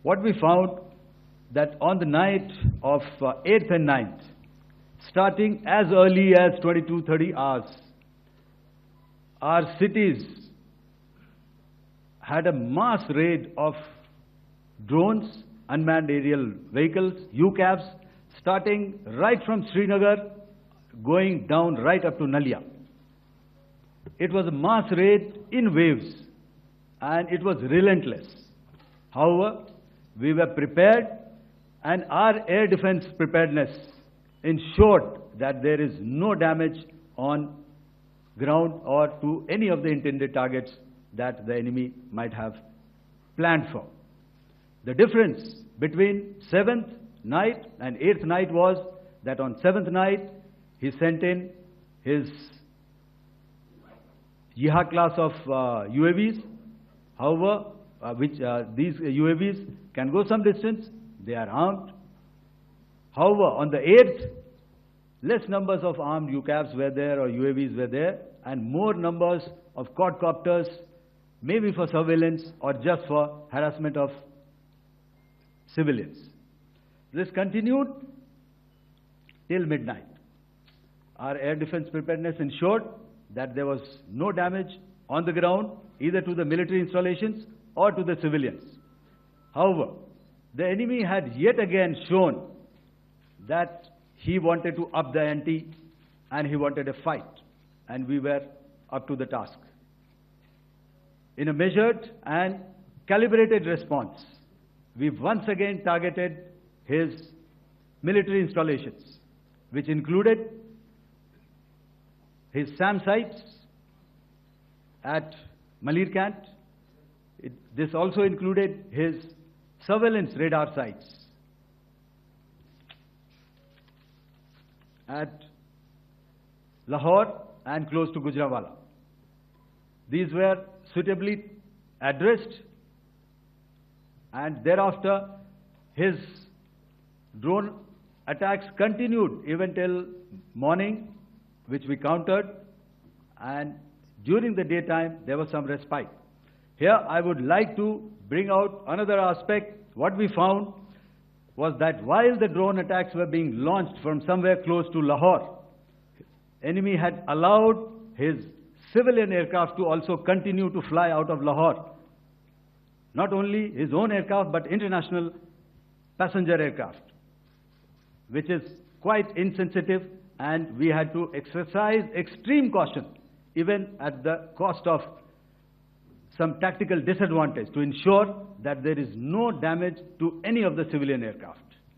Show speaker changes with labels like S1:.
S1: What we found that on the night of 8th and 9th, starting as early as 22:30 hours, our cities had a mass raid of drones, unmanned aerial vehicles, UCAVs, starting right from Srinagar, going down right up to Naliya. It was a mass raid in waves, and it was relentless. However, we were prepared, and our air defense preparedness ensured that there is no damage on ground or to any of the intended targets that the enemy might have planned for. The difference between 7th night and 8th night was that on 7th night, he sent in his Yeha class of UAVs. However, these UAVs can go some distance, they are armed. However, on the 8th, less numbers of armed UCAVs were there or UAVs were there, and more numbers of quadcopters, maybe for surveillance or just for harassment of civilians. This continued till midnight. Our air defense preparedness ensured that there was no damage on the ground, either to the military installations or to the civilians. However, the enemy had yet again shown that he wanted to up the ante and he wanted a fight, and we were up to the task. In a measured and calibrated response, we once again targeted his military installations, which included his SAM sites at Malirkant. This also included his surveillance radar sites at Lahore and close to Gujranwala. These were suitably addressed, and thereafter his drone attacks continued even till morning, which we countered, and during the daytime there was some respite. Here I would like to bring out another aspect. What we found was that while the drone attacks were being launched from somewhere close to Lahore, enemy had allowed his civilian aircraft to also continue to fly out of Lahore. Not only his own aircraft, but international passenger aircraft, which is quite insensitive, and we had to exercise extreme caution, even at the cost of some tactical disadvantage, to ensure that there is no damage to any of the civilian aircraft.